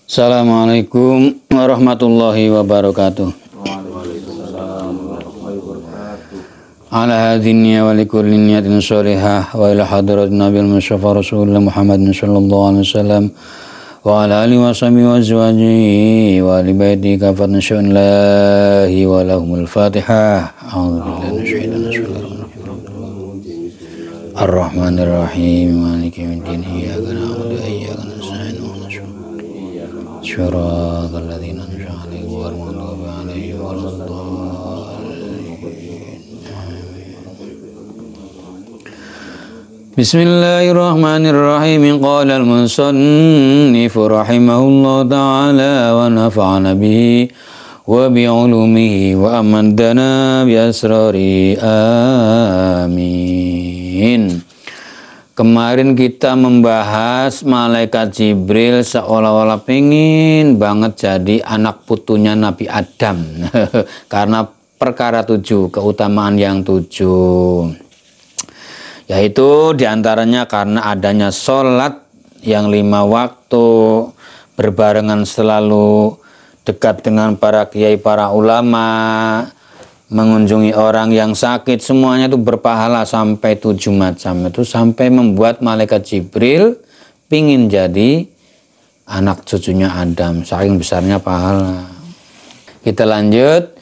Assalamualaikum warahmatullahi wabarakatuh. Ala hadhihi wa likulli niyatin sholihah wa ila hadratin nabiyil mustafa rasulullah Muhammadin sallallahu alaihi wasallam wa ala alihi wa sahbihi wa azwajihi wa li baiti kafatan syu'lahi wa lahumul fatihah. A'udzu billahi minasyaitonir rajim. Ar-Rahmanir Rahim maliki yaumiddin iyyaka na'budu wa iyyaka nasta'in Shiratal ladzina an'amta 'alaihim ghairil maghdubi 'alaihim waladdallin. Bismillahirrahmanirrahim. Qala al-musannif rahimahullah ta'ala wa nafa'ana bihi wa bi'ulumihi wa amadana bi asrari amin. Kemarin kita membahas malaikat Jibril seolah-olah pengen banget jadi anak putunya Nabi Adam karena perkara 7, keutamaan yang 7, yaitu diantaranya karena adanya sholat yang 5 waktu berbarengan, selalu dekat dengan para kiai, para ulama, mengunjungi orang yang sakit, semuanya itu berpahala sampai 7 macam itu, sampai membuat malaikat Jibril pingin jadi anak cucunya Adam, saking besarnya pahala. Kita lanjut.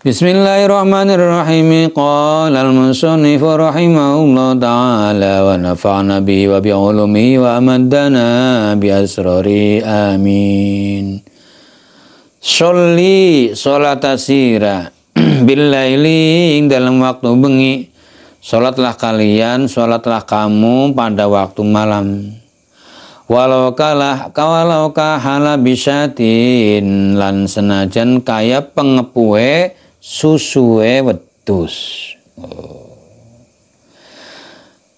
Bismillahirrahmanirrahim. Qala al-musannif rahimahullah ta'ala wa nafa'na bihi wa bi'ulumihi wa amadana bi asrari amin. Sholli sholata sira billaili, dalam waktu bengi, sholatlah kalian, sholatlah kamu pada waktu malam. Walau kahala bisyatin, lan senajan kaya pengepuhe susuwe wedus.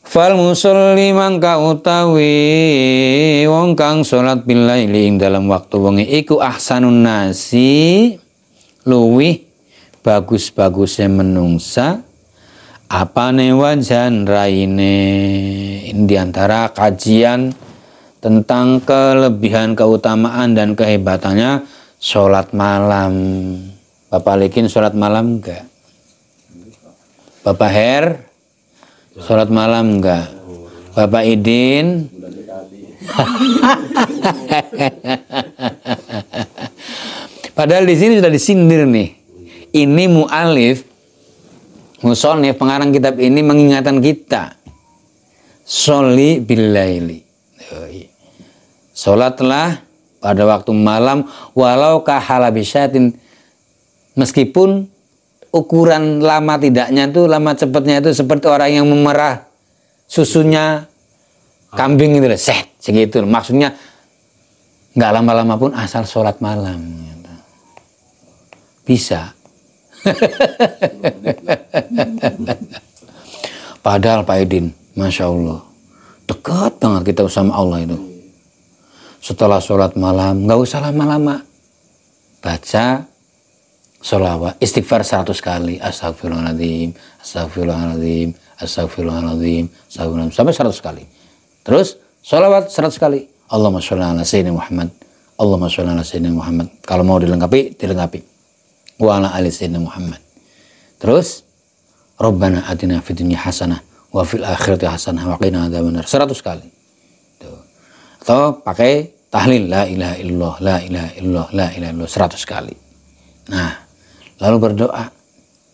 Fal musolli mangka utawi wong kang sholat billaili dalam waktu bengi iku ahsanun nasi, luwih bagus-bagusnya menungsa apane wajan raine. Ini diantara kajian tentang kelebihan, keutamaan dan kehebatannya sholat malam. Bapak Likin sholat malam enggak? Bapak Her sholat malam enggak? Bapak Idin padahal di sini sudah disindir nih. Ini mu'alif, musonif, pengarang kitab ini mengingatkan kita. Sholli billaili, sholatlah pada waktu malam, walau kahala bisyatin, meskipun ukuran lama tidaknya itu, lama cepatnya itu seperti orang yang memerah susunya kambing itu, segitu. Maksudnya nggak lama-lama pun asal sholat malam, bisa. Padahal Pak Edin, Masya Allah, dekat banget kita sama Allah itu. Setelah sholat malam, nggak usah lama-lama, baca sholawat, istighfar 100 kali, astagfirullahaladzim, astagfirullahaladzim, astagfirullahaladzim, astagfirullahaladzim, sampai 100 kali. Terus sholawat 100 kali, Allahumma sholli ala sayyidina Muhammad, Allahumma sholli ala sayyidina Muhammad. Kalau mau dilengkapi, wa ala ali sayyidina Muhammad. Terus Rabbana atina fid dunya hasanah wa fil akhirati hasanah wa qina adzabannar 100 kali. Tuh. Atau pakai tahlil la ilaha illallah, la ilaha illallah, la ilaha illallah 100 kali. Nah, lalu berdoa,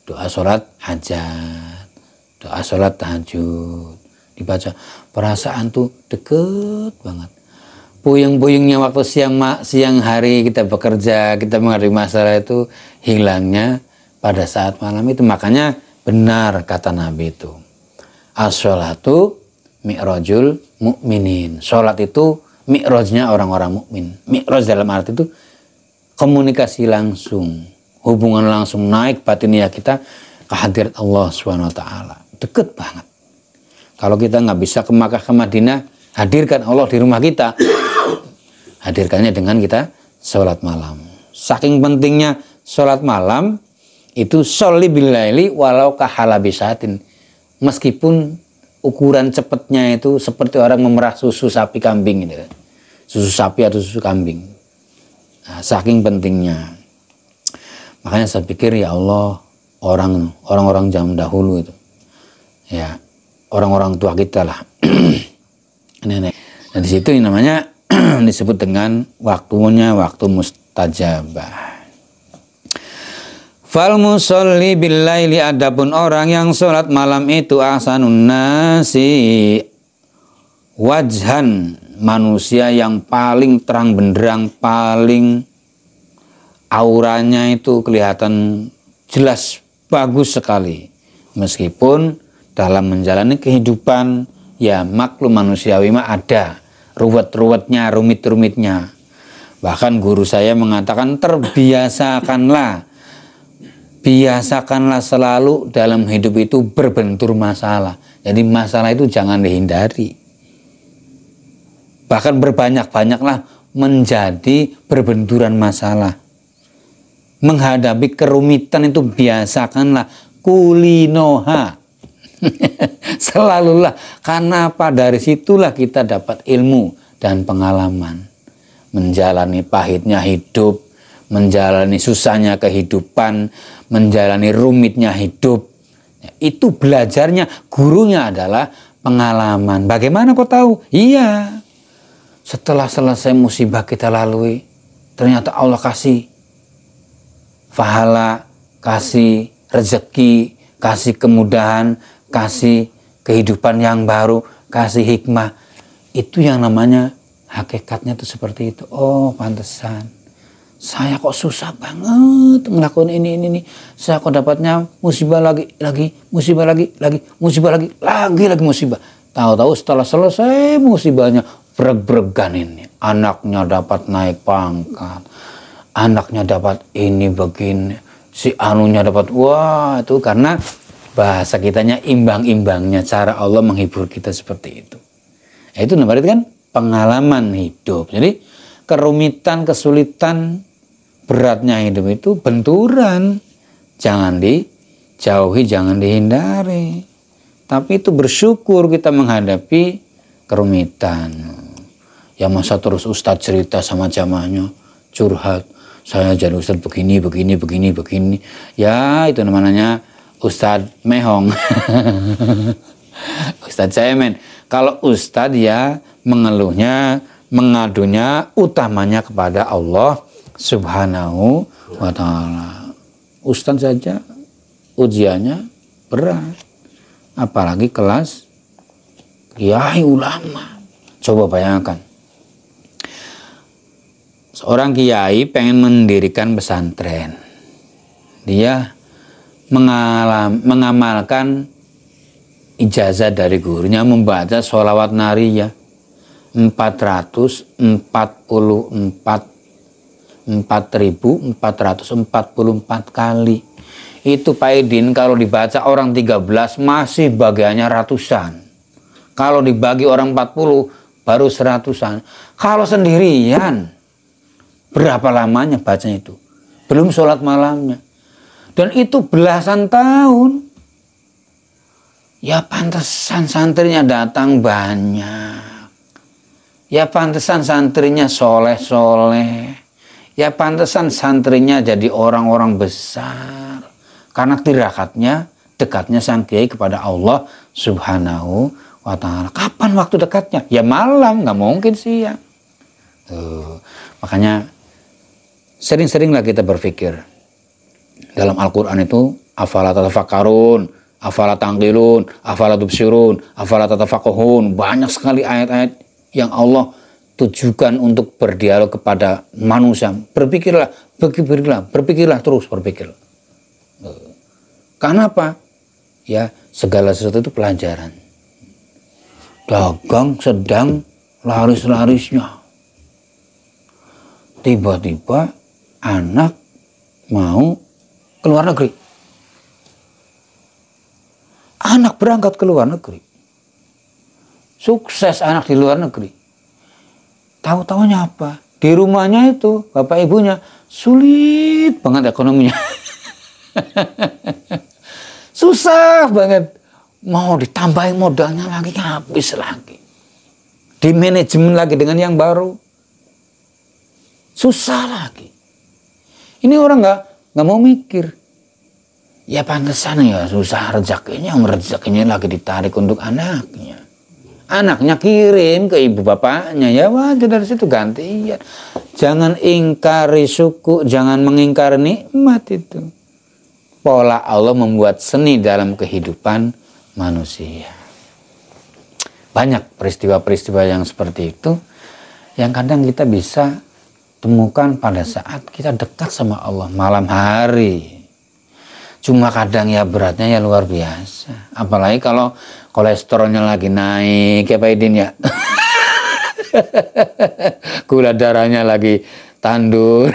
doa sholat hajat, doa sholat tahajud, dibaca. Perasaan tuh deket banget. Puyeng-puyengnya waktu siang hari kita bekerja, kita menghadapi masalah itu hilangnya pada saat malam itu. Makanya benar kata Nabi itu, as-sholatu mi'rajul mu'minin. Sholat itu mi'rajnya orang-orang mukmin. Mi'raj dalam arti itu komunikasi langsung, hubungan langsung, naik batiniah kita ke hadirat Allah SWT. Deket banget. Kalau kita nggak bisa ke Makkah, ke Madinah, hadirkan Allah di rumah kita. Hadirkannya dengan kita sholat malam. Saking pentingnya sholat malam itu, sholli billaili walau kahala bisatin. Meskipun ukuran cepatnya itu seperti orang memerah susu sapi kambing gitu. Susu sapi atau susu kambing. Nah, saking pentingnya. Makanya saya pikir ya Allah, orang-orang zaman dahulu itu, ya orang-orang tua kita lah, nenek. Nah di situ namanya disebut dengan waktunya waktu mustajabah. Fal musolli billaili, adapun orang yang sholat malam itu ahsanun nasi wajhan, manusia yang paling terang benderang, paling auranya itu kelihatan jelas bagus sekali. Meskipun dalam menjalani kehidupan ya maklum manusiawi mah ada ruwet-ruwetnya, rumit-rumitnya. Bahkan guru saya mengatakan biasakanlah selalu dalam hidup itu berbentur masalah. Jadi masalah itu jangan dihindari. Bahkan berbanyak-banyaklah menjadi berbenturan masalah. Menghadapi kerumitan itu biasakanlah kulinoha. Selalulah, karena apa? Dari situlah kita dapat ilmu dan pengalaman. Menjalani pahitnya hidup, menjalani susahnya kehidupan, menjalani rumitnya hidup. Itu belajarnya, gurunya adalah pengalaman. Bagaimana kau tahu? Iya, setelah selesai musibah kita lalui, ternyata Allah kasih pahala, kasih rezeki, kasih kemudahan, kasih kehidupan yang baru, kasih hikmah. Itu yang namanya hakikatnya itu seperti itu. Oh, pantesan saya kok susah banget ngelakuin ini. Saya kok dapatnya musibah lagi, musibah lagi, musibah lagi musibah. Tahu-tahu setelah selesai musibahnya, breg-bregan ini. Anaknya dapat naik pangkat, anaknya dapat ini begini, si anunya dapat, wah itu karena bahasa kitanya imbang-imbangnya, cara Allah menghibur kita seperti itu. Itu namanya kan pengalaman hidup. Jadi kerumitan, kesulitan, beratnya hidup itu benturan. Jangan dijauhi, jangan dihindari. Tapi itu bersyukur kita menghadapi kerumitan. Ya masa terus ustadz cerita sama jamaahnya, curhat. Saya jadi ustadz begini. Ya itu namanya ustadz mehong. Ustadz cemen. Kalau ustadz ya mengeluhnya, mengadunya utamanya kepada Allah Subhanahu wa ta'ala. Ustadz saja ujiannya berat, apalagi kelas kiai ulama. Coba bayangkan, seorang kiai pengen mendirikan pesantren, dia mengamalkan ijazah dari gurunya, membaca sholawat nariyah 4.444 kali. Itu Pak Edin kalau dibaca orang 13 masih bagiannya ratusan. Kalau dibagi orang 40 baru seratusan. Kalau sendirian berapa lamanya bacanya itu? Belum sholat malamnya. Dan itu belasan tahun. Ya pantesan santrinya datang banyak. Ya pantesan santrinya soleh-soleh. Ya pantesan santrinya jadi orang-orang besar. Karena tirakatnya, dekatnya sang kiai kepada Allah Subhanahu wa ta'ala. Kapan waktu dekatnya? Ya malam, nggak mungkin siang. Makanya sering-seringlah kita berpikir. Dalam Al-Quran itu, afala tatafakkarun, afala tangqilun, afala tubsirun, afala tatafaqahun. Banyak sekali ayat-ayat yang Allah tujukan untuk berdialog kepada manusia. Berpikirlah, terus berpikir. Karena apa? Ya, segala sesuatu itu pelajaran. Dagang sedang laris-larisnya. Tiba-tiba anak mau ke luar negeri. Anak berangkat ke luar negeri. Sukses anak di luar negeri. Tahu-tahunya apa? Di rumahnya itu, bapak ibunya sulit banget ekonominya. Susah banget. Mau ditambahin modalnya lagi, habis lagi. Di manajemen lagi dengan yang baru. susah lagi. Ini orang nggak mau mikir. Ya pantesan ya susah rezekinya lagi ditarik untuk anaknya. Anaknya kirim ke ibu bapaknya, ya wajar dari situ gantian. Jangan ingkari syukur, jangan mengingkari nikmat itu. Pola Allah membuat seni dalam kehidupan manusia. Banyak peristiwa-peristiwa yang seperti itu yang kadang kita bisa temukan pada saat kita dekat sama Allah malam hari. Cuma kadang ya beratnya ya luar biasa. Apalagi kalau kolesterolnya lagi naik ya Pak Idin ya. Gula darahnya lagi tandur.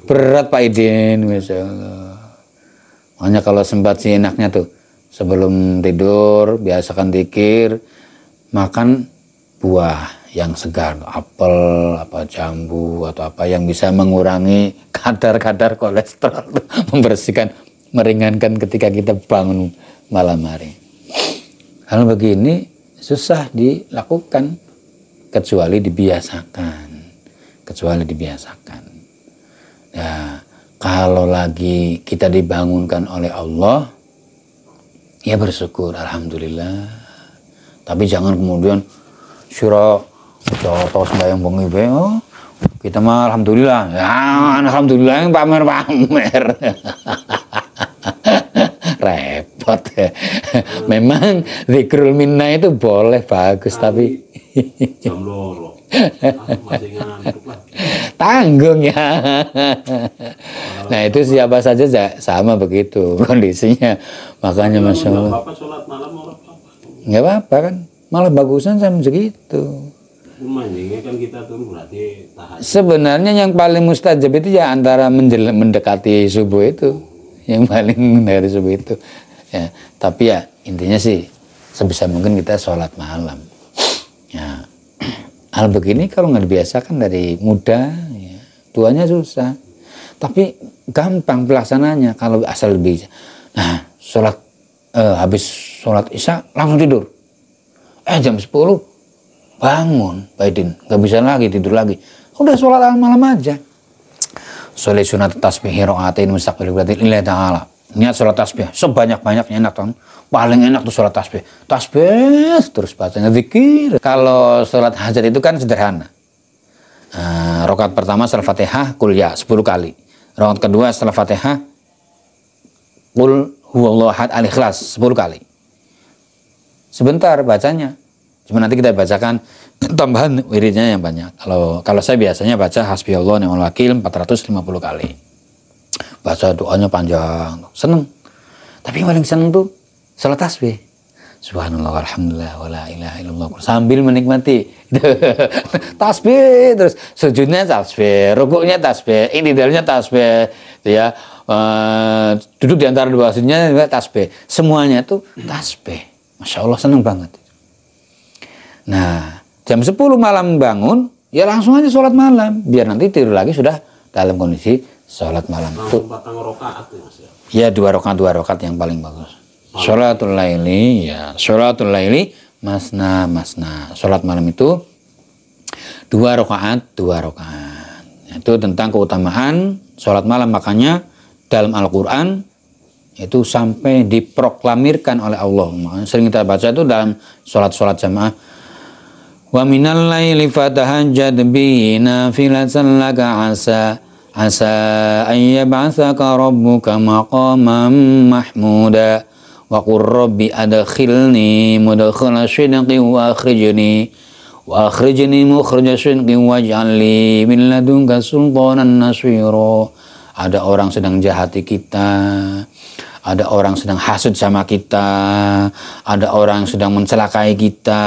Berat Pak Idin, Masya Allah. Makanya kalau sempat sih enaknya tuh sebelum tidur biasakan zikir, makan buah yang segar, apel, apa jambu atau apa yang bisa mengurangi kadar-kadar kolesterol, membersihkan, meringankan ketika kita bangun malam hari. Hal begini susah dilakukan kecuali dibiasakan, Ya, kalau lagi kita dibangunkan oleh Allah, ya bersyukur, alhamdulillah. Tapi jangan kemudian syura contoh sembahyang bengi oh, kita mah alhamdulillah. Ya, alhamdulillah yang pamer. Repot ya. Memang zikrul minnah itu boleh bagus tapi jam loro. Masih ngantuk lagi. Tanggung ya. Nah itu siapa saja sama begitu kondisinya. Makanya Masya Allah. Bapak sholat malam orang apa? Nggak apa-apa kan. Malah bagusan jam segitu. Manjingnya kan kita tuh berarti tahajud. Sebenarnya yang paling mustajab itu ya antara mendekati subuh itu. Yang paling dari subuh itu. Ya, tapi ya intinya sih sebisa mungkin kita sholat malam. Ya, hal begini kalau nggak dibiasakan dari muda, ya, tuanya susah. Tapi gampang pelaksananya kalau asal lebih. Nah, habis sholat isya langsung tidur. Jam 10 bangun, Pak Idin, nggak bisa lagi tidur lagi. Udah sholat malam aja. Sholat sunat tasbih rokaatain mustaqbil berarti lillahi ta'ala. Niat sholat tasbih sebanyak-banyaknya enak kan. Paling enak tuh sholat tasbih. Tasbih terus bacanya zikir. Kalau sholat hajat itu kan sederhana. Rakaat pertama setelah Fatihah qul ya 10 kali. Rakaat kedua setelah Fatihah qul huwallahu ahad al-ikhlas 10 kali. Sebentar bacanya. Cuma nanti kita bacakan tambahan wiridnya yang banyak. Kalau saya biasanya baca hasbiyallahu ni'mal wakil 450 kali. Baca doanya panjang, seneng. Tapi yang paling seneng tuh salat tasbih. Subhanallah, alhamdulillah, wala ilaha illallah. Sambil menikmati tasbih, terus sujudnya tasbih, rukuknya tasbih, i'tidalnya tasbih, ya. Duduk di antara dua sujudnya tasbih. Semuanya tuh tasbih. Masya Allah, seneng banget. Nah, jam 10 malam bangun, ya langsung aja sholat malam. Biar nanti tidur lagi sudah dalam kondisi sholat malam. Langsung patang rakaat ya Mas ya? Ya, 2 rakaat yang paling bagus. Sholatul laili, ya. Sholatul laili, masna. Sholat malam itu 2 rakaat. Itu tentang keutamaan sholat malam. Makanya dalam Al-Quran itu sampai diproklamirkan oleh Allah. Makanya sering kita baca itu dalam sholat jamaah. Wa minal laili fatahajjad bihi nafilatan laka asa an yab'atsaka rabbuka maqaman mahmuda wa qur rabbi adkhilni mudkhala sidqin wa akhrijni mukhrija sidqin waj'al li min ladunka sultanan nasira. Ada orang sedang jahati kita, ada orang sedang hasud sama kita, ada orang sedang mencelakai kita.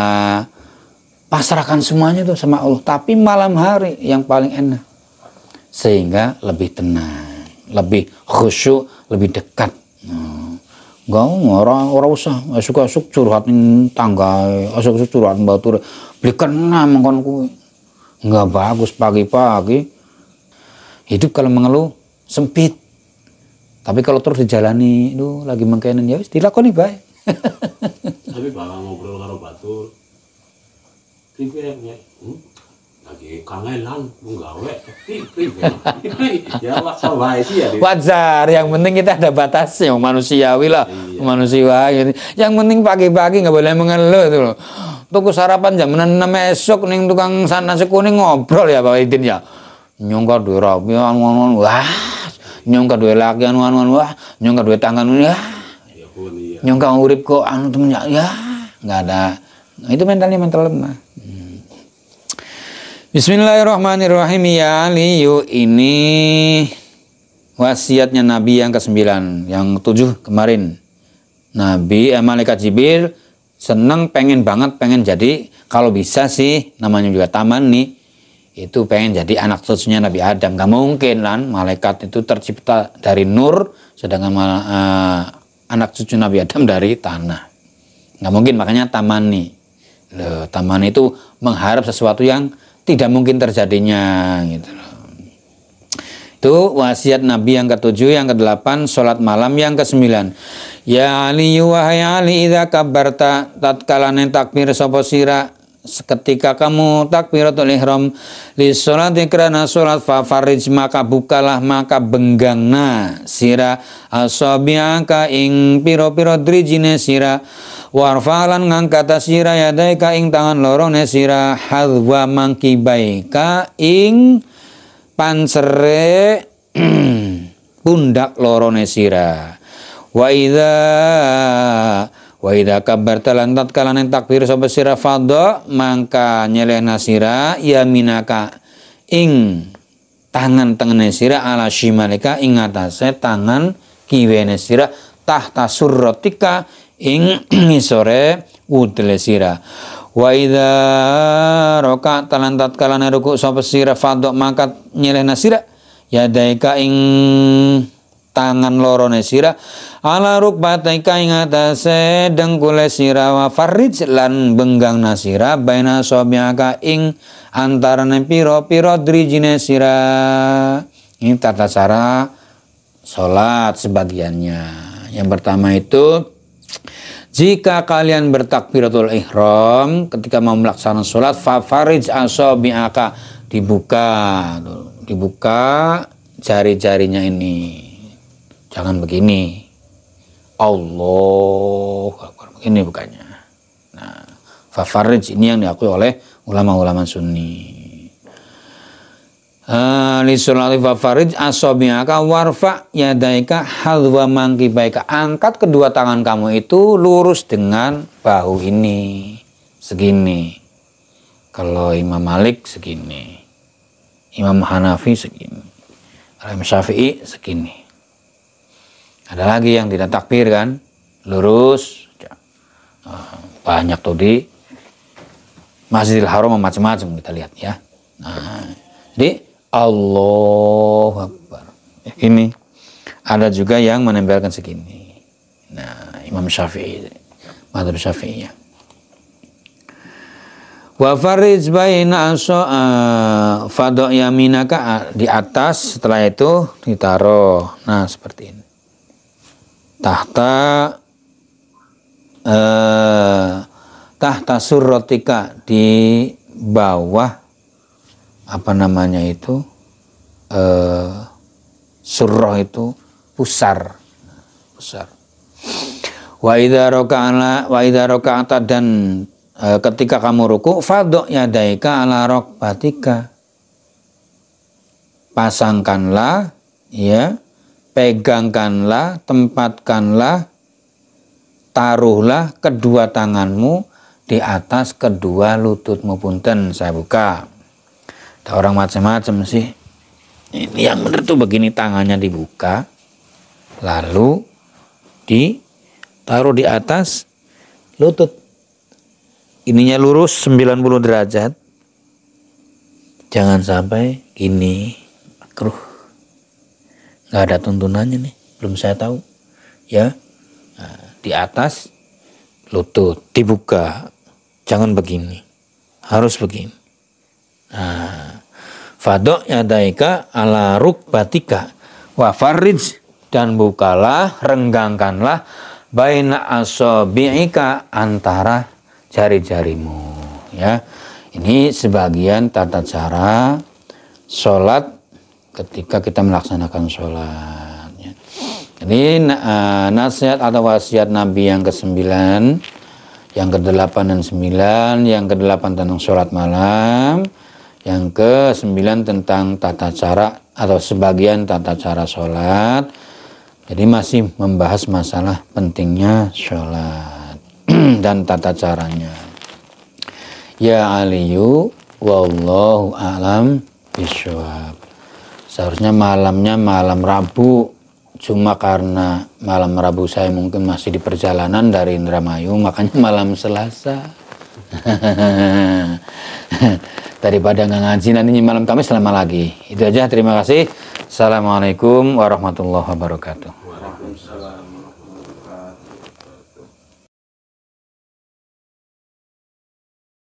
Pasrahkan semuanya itu sama Allah. Tapi malam hari yang paling enak. Sehingga lebih tenang, lebih khusyuk, lebih dekat. Orang usah asuk-asuk curhatin tangga, asuk-asuk curhatin batur. Belikan mangkon kuwi. Enggak bagus pagi-pagi. Hidup kalau mengeluh sempit. Tapi kalau terus dijalani, itu lagi mengkenen ya wis dilakoni bae. Tapi bakal ngobrol karo batur. lagi kangelan menggawe tapi ya wae sih ya. Wajar, yang penting kita ada batasnya, manusiawi lah, manusiawi. Yang penting pagi-pagi nggak boleh mengeluh itu loh. Tuku sarapan jam 6 esok ning tukang nasi kuning ngobrol ya Pak Idin ya. Nyongka duwe rapi anu wah, nyongka duwe laki anu wah, nyongka duwe tangan wah. Nyongka urip kok anu temen ya, nggak ada. Nah, itu mental lemah. Bismillahirrahmanirrahim. Ya Aliyu, ini wasiatnya Nabi yang ke-9, yang 7 kemarin. Nabi Malaikat Jibril seneng, pengen jadi, kalau bisa sih namanya juga taman nih, itu pengen jadi anak cucunya Nabi Adam. Gak mungkin kan malaikat itu tercipta dari nur, sedangkan anak cucu Nabi Adam dari tanah. Gak mungkin, makanya taman nih. Taman itu mengharap sesuatu yang tidak mungkin terjadinya gitu loh. Itu wasiat Nabi yang ke-7, yang ke-8 salat malam, yang ke-9. Ya Ali, wahai Ali, idza kabarta, tatkala takbir sapa sira, ketika kamu takbiratul ihram li sholati, karena salat, fa farij, maka bukalah, maka benggangna sira asabiaka ing piro-piro drijine sira, warfalan ngangkata sira yadaika ing tangan lorone sira, hadwa mangkibaika ing pansere pundak lorone sira. Wa idza kabarta lan tatkala takbir sapa sira, fadha mangka nyelehna sira yaminaka ing tangan tengene sira, ala shimalika ing atase tangan kiwene sira, tahta surratika ing ngisore udele sira. Wa idza raka lan tatkala ruku sapa sira, fadha mangka nyelehna sira yadaika ing tangan lorone sira, ala rukbataika ing atase dengkule sira, wa farij lan benggangna sira, baina sobiaka ing antarane piro-piro drijine sira. Ini tata cara sholat sebagiannya. Yang pertama itu, jika kalian bertakbiratul ihram ketika mau melaksanakan sholat, fa farij asobiaka, dibuka jari-jarinya ini. Jangan begini, Allahu Akbar, begini bukannya. Nah, fafarij ini yang diakui oleh ulama-ulama sunni. Li sholati fafarij asabiaka warfa yadaika hadwa mangkibaika, angkat kedua tangan kamu itu lurus dengan bahu ini, segini. Kalau Imam Malik segini, Imam Hanafi segini, Imam Syafi'i segini. Ada lagi yang tidak takbir kan, lurus. Banyak tuh di Masjidil Haram macam-macam kita lihat ya. Nah, jadi Allahu Akbar. Ini ada juga yang menempelkan segini. Nah, Imam Syafi'i, Madzhab Syafi'i ya. Wa farij baina fadha yaminaka, di atas, setelah itu ditaruh. Nah, seperti ini. Tahta surrotika, di bawah apa namanya itu, surroh itu pusar. Wa idza raka'ata, dan ketika kamu ruku, fadha yadaika ala rukbatika, pasangkanlah ya, pegangkanlah, tempatkanlah, taruhlah kedua tanganmu di atas kedua lututmu. Punten, saya buka. Ada orang macam-macam sih. Ini yang benar tuh begini, tangannya dibuka, lalu ditaruh di atas lutut. Ininya lurus 90 derajat. Jangan sampai gini, makruh. Nggak ada tuntunannya nih, belum saya tahu ya. Nah, di atas lutut dibuka, jangan begini, harus begini. Nah, fadha yadaika ala rukbatika wa farij, dan bukalah, renggangkanlah, baina asabi'ika, antara jari-jarimu ya. Ini sebagian tata cara sholat ketika kita melaksanakan sholat. Ini nasihat atau wasiat Nabi yang ke-9, yang ke-8 dan 9, yang ke-8 tentang sholat malam, yang ke-9 tentang tata cara atau sebagian tata cara sholat. Jadi masih membahas masalah pentingnya sholat dan tata caranya. Ya Aliyu, wallahu a'lam bishawab. Seharusnya malamnya malam Rabu, cuma karena malam Rabu saya mungkin masih di perjalanan dari Indramayu, makanya malam Selasa. Daripada nggak ngaji nanti malam Kamis lama lagi. Itu aja, terima kasih. Assalamualaikum warahmatullahi wabarakatuh.